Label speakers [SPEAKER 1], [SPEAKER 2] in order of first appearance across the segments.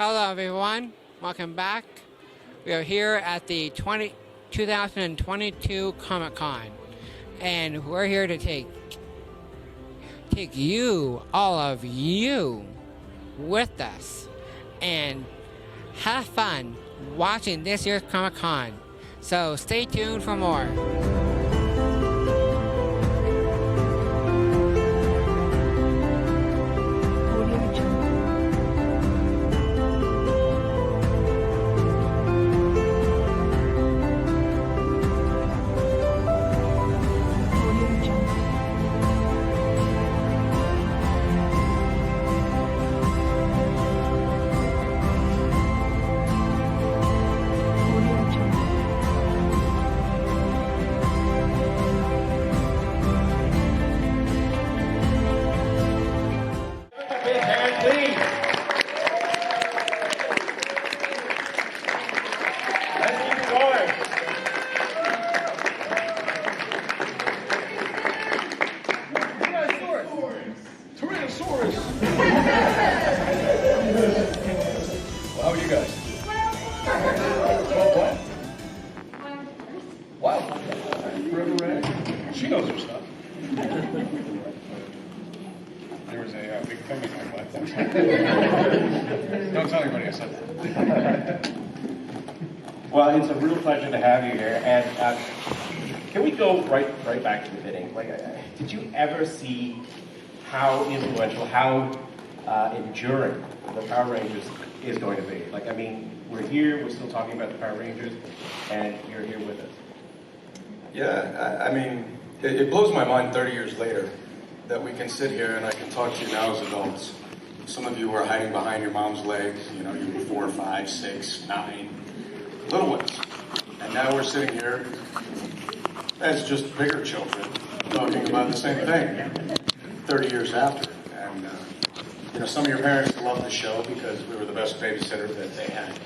[SPEAKER 1] Hello everyone, welcome back. We are here at the 2022 Comicon, and we're here to take you, all of you, with us and have fun watching this year's Comicon. So stay tuned for more.
[SPEAKER 2] She knows her stuff. There was a big thing in my life. Don't tell anybody I said that.
[SPEAKER 3] Well, it's a real pleasure to have you here. And can we go right back to the beginning? Did you ever see how influential, how enduring the Power Rangers is going to be? We're here, we're still talking about the Power Rangers, and you're here with us.
[SPEAKER 2] Yeah, it blows my mind 30 years later that we can sit here and I can talk to you now as adults. Some of you were hiding behind your mom's legs, you were 4, 5, 6, 9, little ones. And now we're sitting here as just bigger children talking about the same thing 30 years after. And, some of your parents loved the show because we were the best babysitter that they had.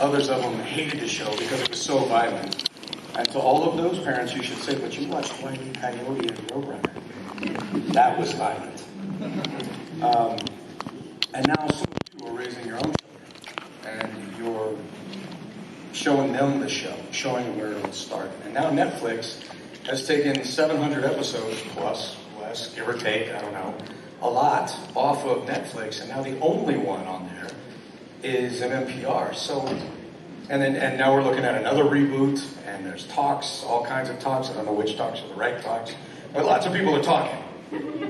[SPEAKER 2] Others of them hated the show because it was so violent. And to all of those parents, you should say, but you watched Wile E. Coyote and Roadrunner. That was violent. And now some of you are raising your own children. And you're showing them the show, showing them where it started. And now Netflix has taken 700 episodes plus, less, give or take, I don't know, a lot off of Netflix. And now the only one on there is an NPR. So... And now we're looking at another reboot, and there's talks, all kinds of talks. I don't know which talks are the right talks, but lots of people are talking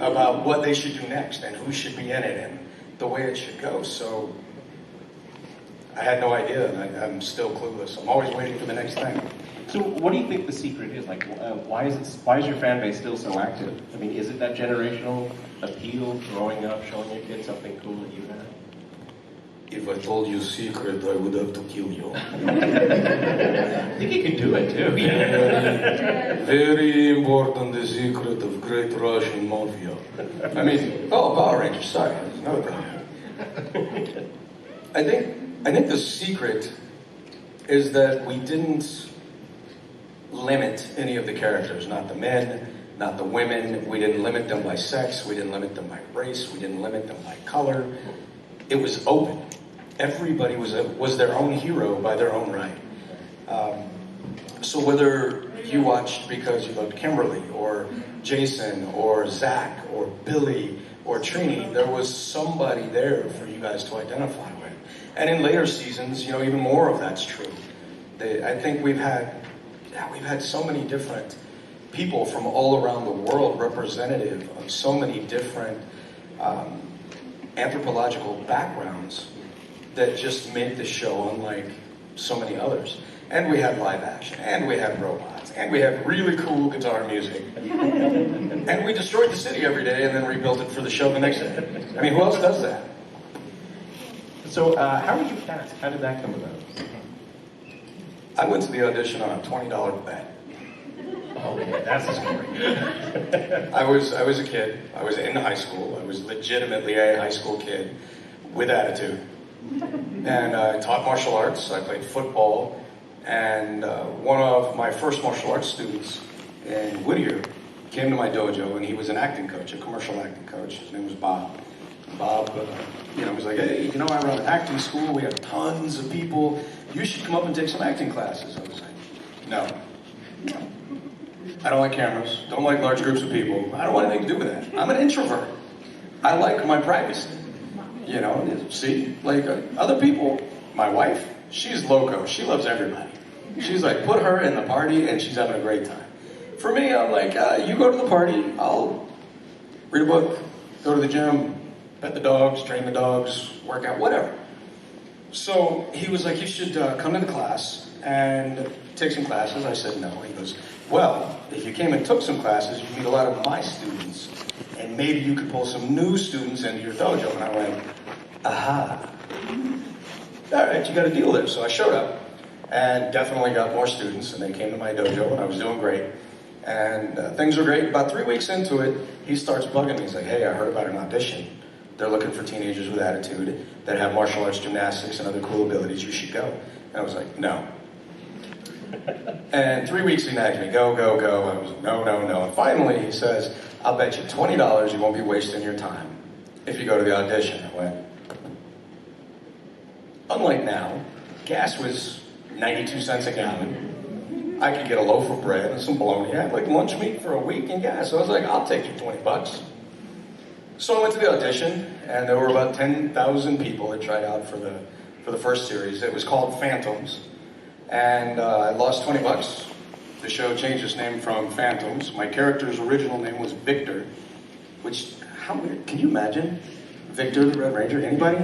[SPEAKER 2] about what they should do next and who should be in it and the way it should go. So I had no idea, and I'm still clueless. I'm always waiting for the next thing.
[SPEAKER 3] So what do you think the secret is? Why is your fan base still so active? Is it that generational appeal, growing up, showing your kids something cool that you had?
[SPEAKER 2] If I told you a secret, I would have to kill you.
[SPEAKER 3] I think you can do it, too.
[SPEAKER 2] Very important, the secret of great Russian mafia. Power Rangers, sorry, there's another problem. I think the secret is that we didn't limit any of the characters, not the men, not the women. We didn't limit them by sex, we didn't limit them by race, we didn't limit them by color. It was open. Everybody was their own hero by their own right. So whether you watched because you loved Kimberly, or Jason, or Zach, or Billy, or Trini, there was somebody there for you guys to identify with. And in later seasons, even more of that's true. I think we've had so many different people from all around the world representative of so many different anthropological backgrounds that just made the show unlike so many others. And we had live action, and we had robots, and we had really cool guitar music. And we destroyed the city every day and then rebuilt it for the show the next day. Who else does that?
[SPEAKER 3] So how did you cast? How did that come about?
[SPEAKER 2] I went to the audition on a $20 bet.
[SPEAKER 3] Okay, that's a story.
[SPEAKER 2] I was a kid. I was in high school. I was legitimately a high school kid with attitude. And I taught martial arts. I played football. And one of my first martial arts students in Whittier came to my dojo, and he was an acting coach, a commercial acting coach. His name was Bob. Bob, was like, hey, I run an acting school. We have tons of people. You should come up and take some acting classes. I was like, no. I don't like cameras. Don't like large groups of people. I don't want anything to do with that. I'm an introvert. I like my privacy. See, like other people, my wife, she's loco. She loves everybody. She's like, put her in the party and she's having a great time. For me, I'm like, you go to the party, I'll read a book, go to the gym, pet the dogs, train the dogs, work out, whatever. So he was like, you should come to the class and take some classes. I said, no. He goes, well, if you came and took some classes, you'd meet a lot of my students. And maybe you could pull some new students into your dojo. And I went, aha. All right, you got a deal there. So I showed up and definitely got more students. And they came to my dojo and I was doing great. And things were great. About 3 weeks into it, he starts bugging me. He's like, hey, I heard about an audition. They're looking for teenagers with attitude that have martial arts, gymnastics, and other cool abilities. You should go. And I was like, no. And 3 weeks he nagged me, go, go, go. I was like, no, no, no. And finally he says, I'll bet you $20 you won't be wasting your time if you go to the audition. I went, unlike now, gas was 92 cents a gallon. I could get a loaf of bread and some bologna. I had like lunch meat for a week and gas. So I was like, I'll take you $20. So I went to the audition, and there were about 10,000 people that tried out for the first series. It was called Phantoms, and I lost $20. The show changed its name from Phantoms. My character's original name was Victor, which, how weird, can you imagine? Victor the Red Ranger, anybody?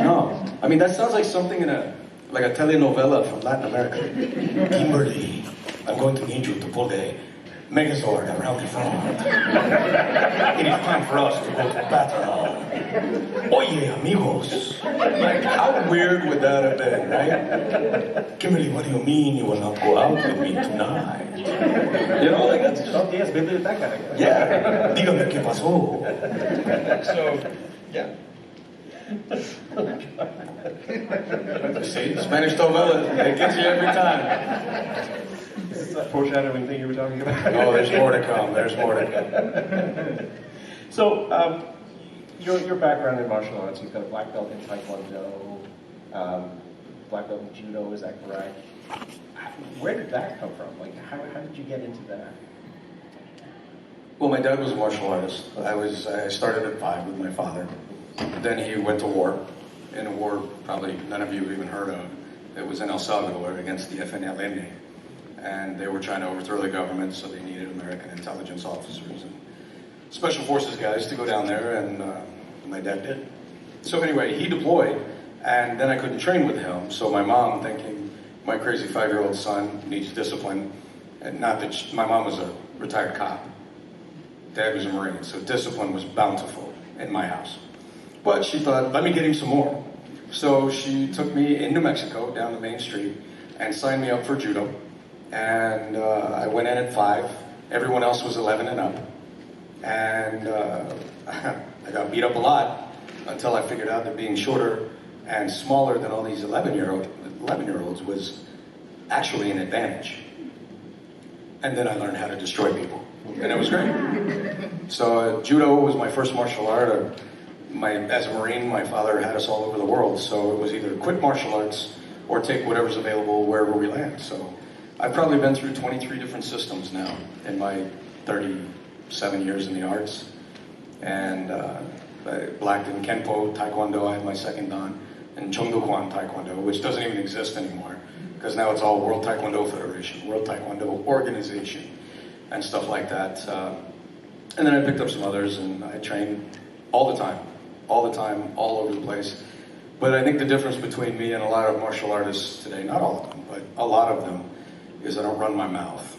[SPEAKER 2] No. I mean, that sounds like something in a telenovela from Latin America. Kimberly, I'm going to need you to pull the Megazord around the front. It is time for us to go to battle. Oye, amigos. Like, how weird would that have been, right? Kimberly, what do you mean you will not go out with me tonight? Like that's just...
[SPEAKER 3] Oh, yes, maybe that kind of guy.
[SPEAKER 2] Yeah. Dígame qué pasó. So, yeah. See, Spanish novella, it gets you every time.
[SPEAKER 3] Is that foreshadowing thing you were talking about?
[SPEAKER 2] Oh, there's more to come. There's more to come.
[SPEAKER 3] So, your background in martial arts, you've got a black belt in Taekwondo, black belt in Judo, is that correct? Where did that come from? Like, how did you get into that?
[SPEAKER 2] Well, my dad was a martial artist. I started at 5 with my father. Then he went to war. In a war probably none of you have even heard of. It was in El Salvador against the FNLN. And they were trying to overthrow the government, so they needed American intelligence officers and special forces guys to go down there, and my dad did. So anyway, he deployed, and then I couldn't train with him, so my mom, thinking my crazy 5-year-old son needs discipline, and not that my mom was a retired cop. Dad was a Marine, so discipline was bountiful in my house. But she thought, let me get him some more. So she took me in New Mexico, down the main street, and signed me up for judo. And I went in at 5. Everyone else was 11 and up. And I got beat up a lot until I figured out that being shorter and smaller than all these 11-year-olds was actually an advantage. And then I learned how to destroy people. And it was great. So judo was my first martial art. As a Marine, my father had us all over the world. So it was either quit martial arts or take whatever's available wherever we land. So I've probably been through 23 different systems now in my 37 years in the arts. And I blacked in Kenpo, Taekwondo, I had my second dan, and Chongdokwan Taekwondo, which doesn't even exist anymore, because now it's all World Taekwondo Federation, World Taekwondo Organization, and stuff like that. And then I picked up some others, and I train all the time, all over the place. But I think the difference between me and a lot of martial artists today, not all of them, but a lot of them, is I don't run my mouth.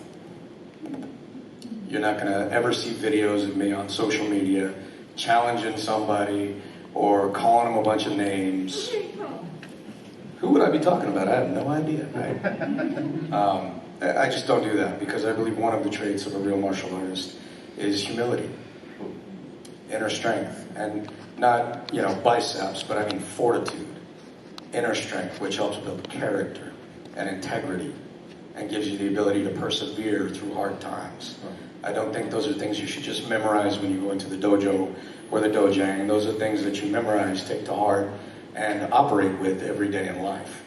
[SPEAKER 2] You're not going to ever see videos of me on social media challenging somebody or calling them a bunch of names. Who would I be talking about? I have no idea, right? I just don't do that, because I believe one of the traits of a real martial artist is humility, inner strength, and not, biceps, but I mean fortitude, inner strength, which helps build character and integrity and gives you the ability to persevere through hard times. I don't think those are things you should just memorize when you go into the dojo or the dojang. Those are things that you memorize, take to heart, and operate with every day in life.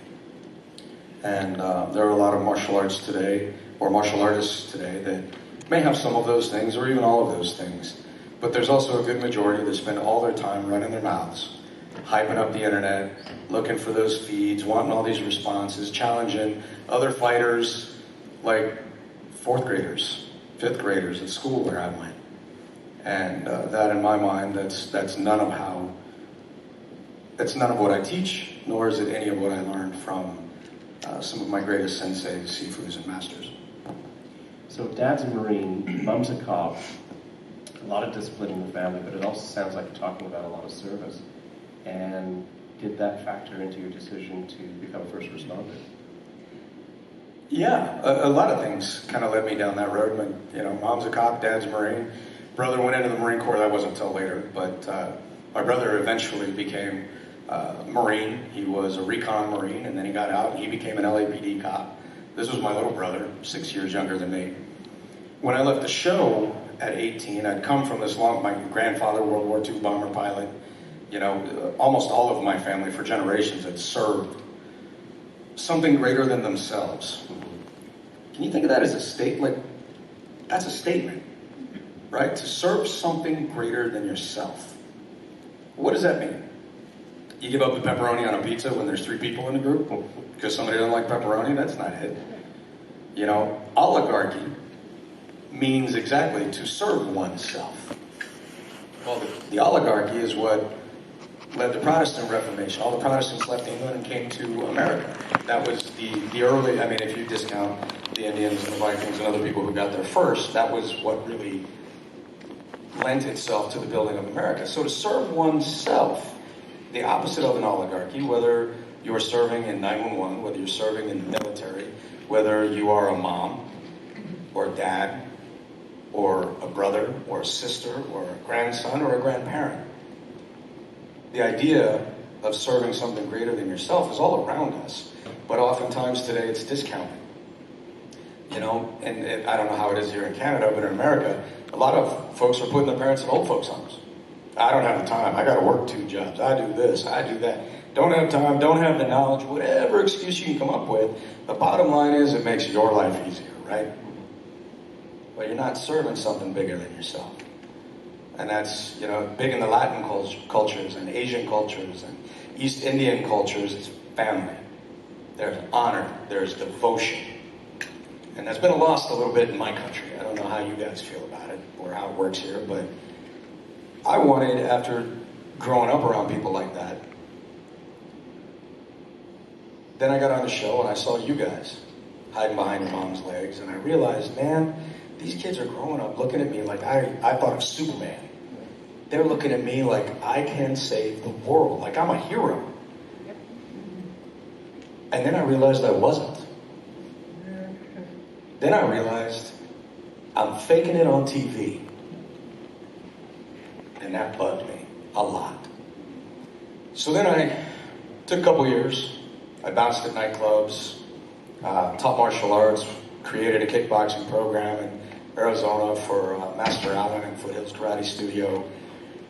[SPEAKER 2] And there are a lot of martial arts today, or martial artists today, that may have some of those things, or even all of those things. But there's also a good majority that spend all their time running their mouths, hyping up the internet, looking for those feeds, wanting all these responses, challenging other fighters like 4th graders, 5th graders at school where I went. And that, in my mind, that's none of what I teach, nor is it any of what I learned from some of my greatest senseis, sifus, and masters.
[SPEAKER 3] So Dad's a Marine, Mom's a cop, a lot of discipline in the family, but it also sounds like you're talking about a lot of service. And did that factor into your decision to become a first responder?
[SPEAKER 2] Yeah, a lot of things kind of led me down that road. Mom's a cop, Dad's a Marine. Brother went into the Marine Corps. That wasn't until later, but my brother eventually became a Marine. He was a recon Marine, and then he got out and he became an LAPD cop. This was my little brother, 6 years younger than me. When I left the show at 18, I'd come from my grandfather, World War II bomber pilot. Almost all of my family for generations had served something greater than themselves. Can you think of that as a statement? That's a statement, right? To serve something greater than yourself. What does that mean? You give up the pepperoni on a pizza when there's 3 people in the group because somebody doesn't like pepperoni? That's not it. Oligarchy means exactly to serve oneself. Well, the oligarchy is what led the Protestant Reformation. All the Protestants left England and came to America. That was the early, if you discount the Indians and the Vikings and other people who got there first, that was what really lent itself to the building of America. So to serve oneself, the opposite of an oligarchy, whether you're serving in 911, whether you're serving in the military, whether you are a mom or a dad or a brother or a sister or a grandson or a grandparent, the idea of serving something greater than yourself is all around us, but oftentimes today it's discounted. And I don't know how it is here in Canada, but in America, a lot of folks are putting their parents in old folks' homes. I don't have the time. I got to work 2 jobs. I do this. I do that. Don't have time. Don't have the knowledge. Whatever excuse you can come up with, the bottom line is it makes your life easier, right? But you're not serving something bigger than yourself. And that's, big in the Latin cultures and Asian cultures and East Indian cultures, it's family. There's honor, there's devotion. And that's been lost a little bit in my country. I don't know how you guys feel about it or how it works here, but I wanted, after growing up around people like that, then I got on the show and I saw you guys hiding behind your mom's legs, and I realized, man, these kids are growing up looking at me like I thought of Superman. They're looking at me like I can save the world, like I'm a hero. And then I realized I wasn't. Then I realized I'm faking it on TV. And that bugged me a lot. So then I took a couple years. I bounced at nightclubs, taught martial arts, created a kickboxing program in Arizona for Master Allen and Foothills Karate Studio.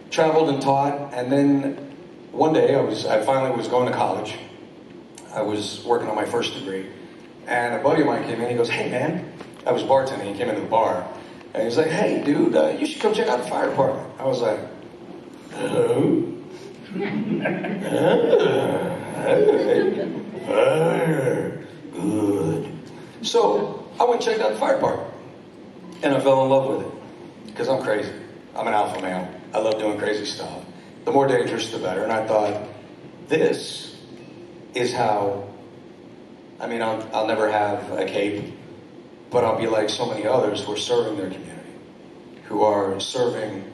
[SPEAKER 2] Traveled and taught, and then one day I finally was going to college. I was working on my first degree, and a buddy of mine came in. He goes, "Hey man," I was bartending. He came into the bar, and he's like, "Hey dude, you should come check out the fire department." I was like, "Hello." Good. So I went and checked out the fire department, and I fell in love with it because I'm crazy. I'm an alpha male. I love doing crazy stuff. The more dangerous, the better. And I thought, this is how. I'll never have a cape, but I'll be like so many others who are serving their community, who are serving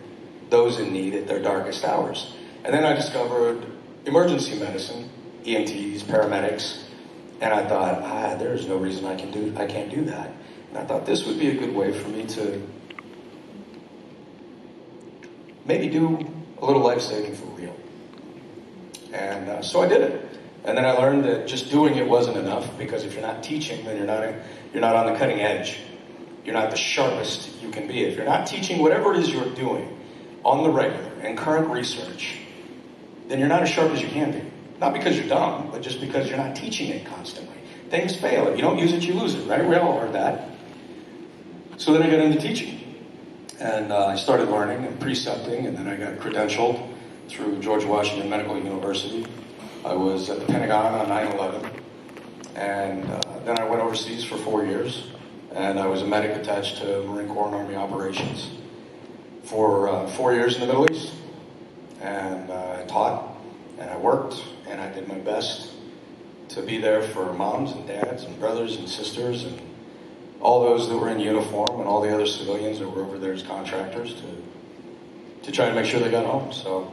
[SPEAKER 2] those in need at their darkest hours. And then I discovered emergency medicine, EMTs, paramedics, and I thought, there's no reason I can't do that. And I thought this would be a good way for me to maybe do a little life saving for real. And so I did it. And then I learned that just doing it wasn't enough, because if you're not teaching, then you're not on the cutting edge. You're not the sharpest you can be. If you're not teaching whatever it is you're doing on the regular, and current research, then you're not as sharp as you can be. Not because you're dumb, but just because you're not teaching it constantly. Things fail. If you don't use it, you lose it, right? We all heard that. So then I got into teaching. And I started learning and precepting, and then I got credentialed through George Washington Medical University. I was at the Pentagon on 9/11, and then I went overseas for 4 years, and I was a medic attached to Marine Corps and Army Operations for 4 years in the Middle East. And I taught, and I worked, and I did my best to be there for moms and dads and brothers and sisters and all those that were in uniform and all the other civilians that were over there as contractors to try to make sure they got home. So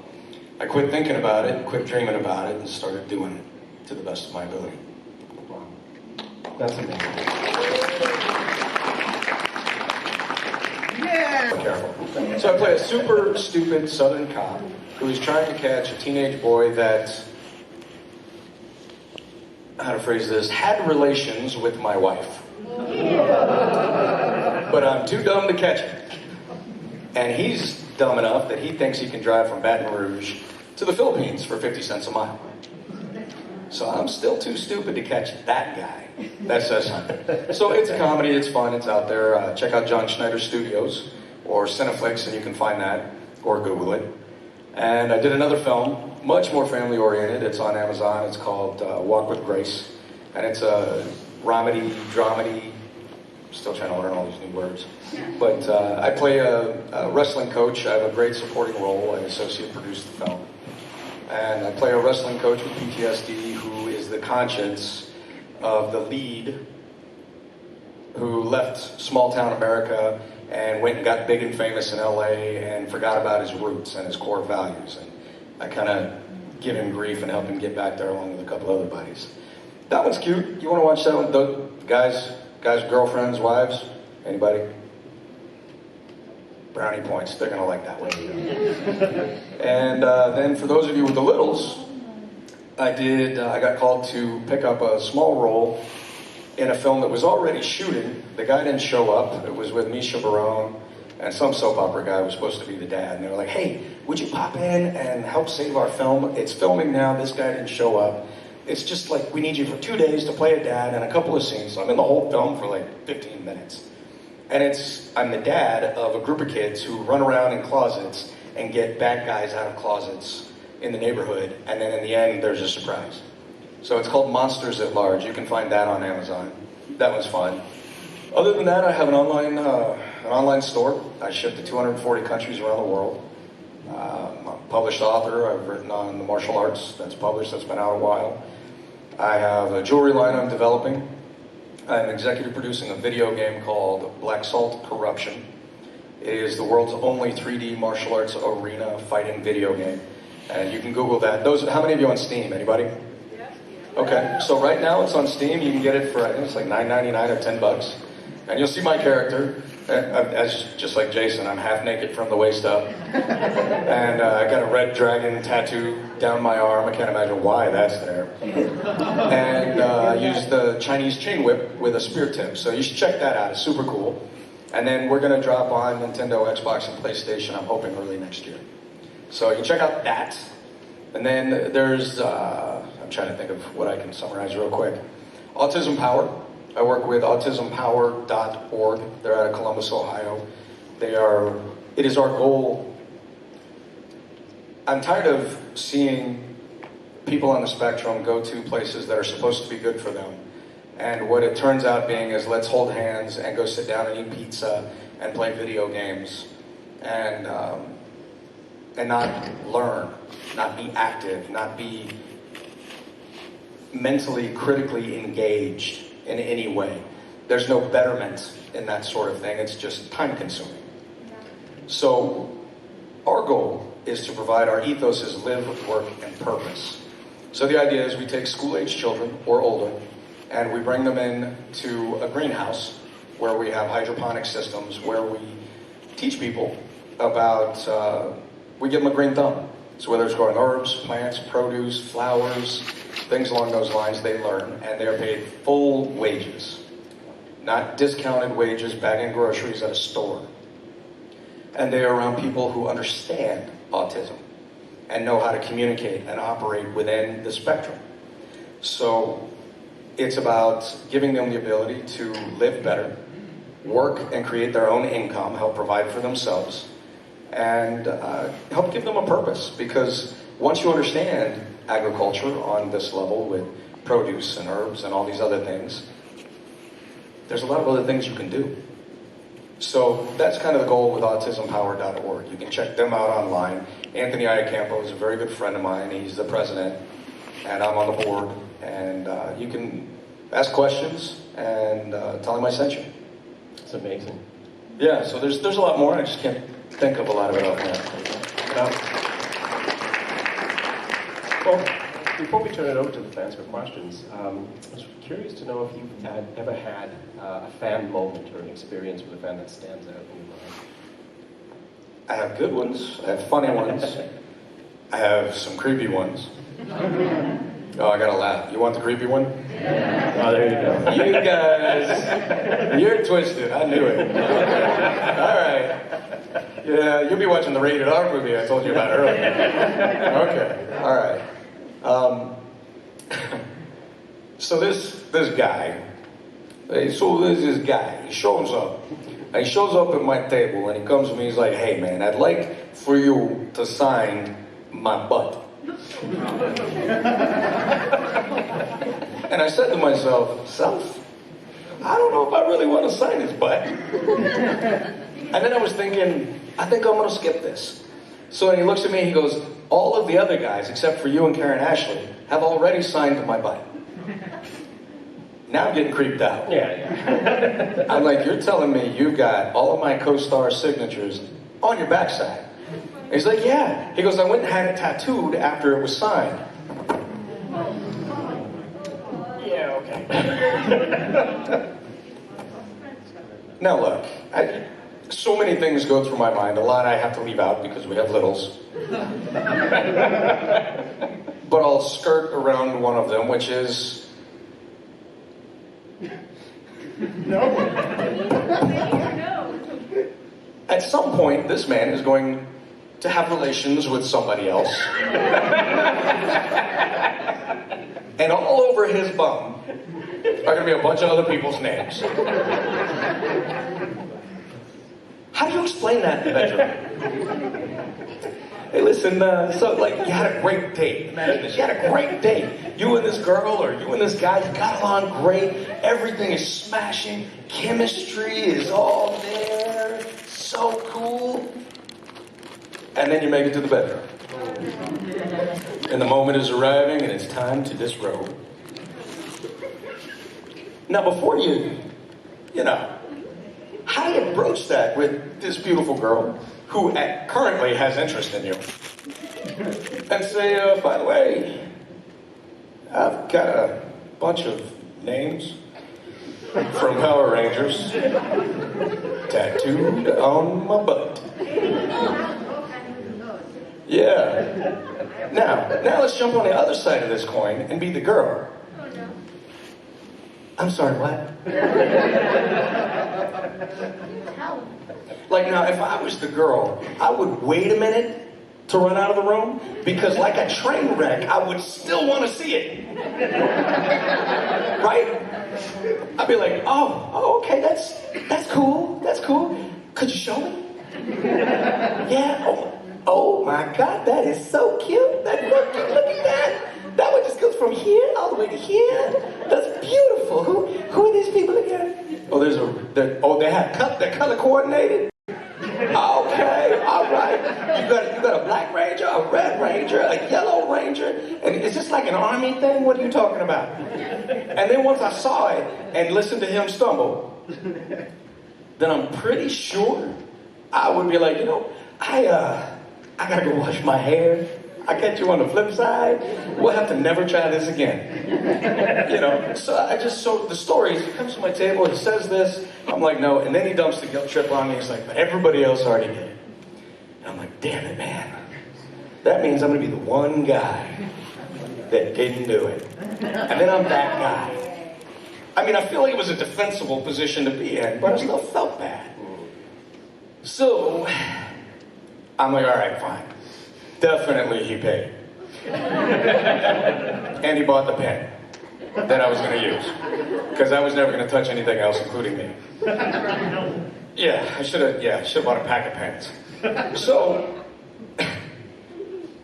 [SPEAKER 2] I quit thinking about it, quit dreaming about it, and started doing it to the best of my ability.
[SPEAKER 3] Wow. That's amazing. Yeah!
[SPEAKER 2] Careful. So I play a super stupid Southern cop who is trying to catch a teenage boy that, how to phrase this, had relations with my wife. But I'm too dumb to catch him. And he's dumb enough that he thinks he can drive from Baton Rouge to the Philippines for 50 cents a mile. So I'm still too stupid to catch that guy. That says something. So it's a comedy, it's fun, it's out there. Check out John Schneider Studios or Cineflix, and you can find that, or Google it. And I did another film, much more family-oriented. It's on Amazon. It's called Walk with Grace. And it's a romedy, dramedy. Still trying to learn all these new words. But I play a wrestling coach. I have a great supporting role. I associate produced the film. And I play a wrestling coach with PTSD who is the conscience of the lead who left small-town America and went and got big and famous in LA and forgot about his roots and his core values. And I kind of give him grief and help him get back there along with a couple other buddies. That one's cute. You want to watch that one? The guys, girlfriends, wives? Anybody? Brownie points. They're going to like that one. And then for those of you with the littles, I got called to pick up a small role in a film that was already shooting. The guy didn't show up. It was with Misha Barone and some soap opera guy was supposed to be the dad. And they were like, hey, would you pop in and help save our film? It's filming now. This guy didn't show up. It's just like, we need you for 2 days to play a dad and a couple of scenes. So I'm in the whole film for like 15 minutes. And I'm the dad of a group of kids who run around in closets and get bad guys out of closets in the neighborhood. And then in the end, there's a surprise. So it's called Monsters at Large. You can find that on Amazon. That was fun. Other than that, I have an online store. I ship to 240 countries around the world. I'm a published author. I've written on the martial arts. That's published. That's been out a while. I have a jewelry line I'm developing. I'm executive producing a video game called Black Salt Corruption. It is the world's only 3D martial arts arena fighting video game. And you can Google that. How many of you on Steam? Anybody? Okay, so right now it's on Steam. You can get it for, I think it's like $9.99 or $10. And you'll see my character, as just like Jason, I'm half naked from the waist up. And I got a red dragon tattoo down my arm. I can't imagine why that's there. And I use the Chinese chain whip with a spear tip. So you should check that out. It's super cool. And then we're going to drop on Nintendo, Xbox, and PlayStation, I'm hoping early next year. So you can check out that. And then there's, I'm trying to think of what I can summarize real quick. Autism Power. I work with autismpower.org. They're out of Columbus, Ohio. It is our goal. I'm tired of seeing people on the spectrum go to places that are supposed to be good for them. And what it turns out being is let's hold hands and go sit down and eat pizza and play video games and not learn, not be active, not be mentally, critically engaged in any way. There's no betterment in that sort of thing. It's just time consuming. So our goal is to provide, our ethos is live, work, and purpose. So the idea is we take school-age children or older and we bring them in to a greenhouse where we have hydroponic systems where we teach people about, we give them a green thumb. So whether it's growing herbs, plants, produce, flowers, things along those lines, they learn, and they're paid full wages, not discounted wages bagging groceries at a store. And they are around people who understand autism and know how to communicate and operate within the spectrum. So it's about giving them the ability to live better, work and create their own income, help provide for themselves, and help give them a purpose. Because once you understand agriculture on this level with produce and herbs and all these other things, there's a lot of other things you can do. So that's kind of the goal with autismpower.org. You can check them out online. Anthony Iacampo is a very good friend of mine. He's the president, and I'm on the board. And you can ask questions and tell him I sent you.
[SPEAKER 3] It's amazing.
[SPEAKER 2] Yeah, so there's a lot more. I just can't think of a lot of it offhand.
[SPEAKER 3] Well, before we turn it over to the fans for questions, I was curious to know if you've ever had a fan moment or an experience with a fan that stands out in your life.
[SPEAKER 2] I have good ones. I have funny ones. I have some creepy ones. Oh, I gotta laugh. You want the creepy one?
[SPEAKER 3] Oh, there you go.
[SPEAKER 2] You guys, you're twisted. I knew it. All right. Yeah, you'll be watching the rated R movie I told you about earlier. Okay. All right. So this guy, there's this guy. He shows up. And he shows up at my table and he comes to me. He's like, "Hey, man, I'd like for you to sign my butt." And I said to myself, I don't know if I really want to sign his butt. And then I was thinking, I think I'm going to skip this. So when he looks at me, he goes, "All of the other guys, except for you and Karen Ashley, have already signed my butt." Now I'm getting creeped out.
[SPEAKER 3] Yeah.
[SPEAKER 2] I'm like, "You're telling me you got all of my co-star signatures on your backside?" And he's like, "Yeah." He goes, "I went and had it tattooed after it was signed."
[SPEAKER 3] Yeah, okay.
[SPEAKER 2] Now look, so many things go through my mind. A lot I have to leave out because we have littles. But I'll skirt around one of them, which is...
[SPEAKER 3] No.
[SPEAKER 2] At some point, this man is going to have relations with somebody else. And all over his bum are going to be a bunch of other people's names. How do you explain that in the bedroom? Hey, listen, so like you had a great date. Imagine this, you had a great date. You and this girl or you and this guy, you got along great. Everything is smashing. Chemistry is all there. So cool. And then you make it to the bedroom. And the moment is arriving and it's time to disrobe. Now before how do you broach that with this beautiful girl who currently has interest in you? And say, "By the way, I've got a bunch of names from Power Rangers tattooed on my butt." Yeah. Now let's jump on the other side of this coin and be the girl. I'm sorry, what? Like now, if I was the girl, I would wait a minute to run out of the room because like a train wreck, I would still want to see it. Right? I'd be like, oh, okay, that's cool. Could you show me? Yeah. Oh my God, that is so cute. Look at that. That one just goes from here all the way to here. That's beautiful. Who are these people again? Oh, they're color coordinated. Okay, all right. You got a black ranger, a red ranger, a yellow ranger, and it's just like an army thing. What are you talking about? And then once I saw it and listened to him stumble, then I'm pretty sure I would be like, I gotta go wash my hair. I catch you on the flip side. We'll have to never try this again. So the story, he comes to my table, he says this, I'm like, no, and then he dumps the guilt trip on me, he's like, but everybody else already did it. And I'm like, damn it, man. That means I'm gonna be the one guy that didn't do it. And then I'm that guy. I mean, I feel like it was a defensible position to be in, but I still felt bad. So, I'm like, all right, fine. Definitely he paid. And he bought the pen that I was going to use. Because I was never going to touch anything else, including me. Yeah, I should have bought a pack of pens. So,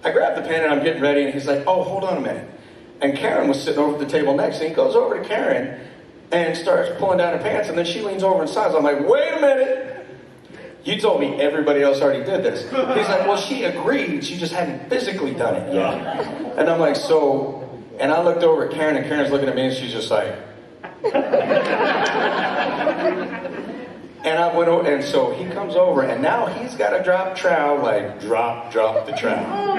[SPEAKER 2] I grabbed the pen and I'm getting ready and he's like, oh, hold on a minute. And Karen was sitting over at the table next and he goes over to Karen and starts pulling down her pants and then she leans over and sighs. I'm like, wait a minute. You told me everybody else already did this. He's like, well, she agreed. She just hadn't physically done it yet. And I'm like, so... And I looked over at Karen, and Karen's looking at me, and she's just like... And I went over, and so he comes over, and now he's got to drop trowel, like, drop the trowel.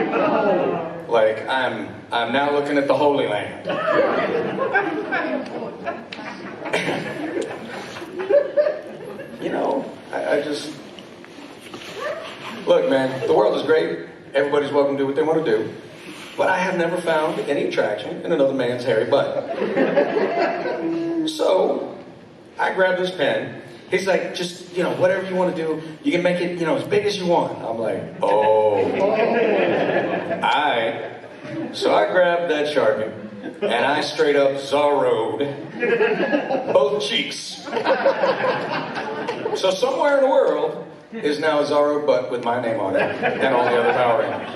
[SPEAKER 2] Like, I'm now looking at the Holy Land. You know, I just... Look, man, the world is great. Everybody's welcome to do what they want to do. But I have never found any attraction in another man's hairy butt. So, I grabbed this pen. He's like, just, whatever you want to do, you can make it, as big as you want. I'm like, oh. So I grabbed that Sharpie, and I straight up Zorro'd both cheeks. So somewhere in the world is now a Zorro butt with my name on it, and all the other Power Rangers.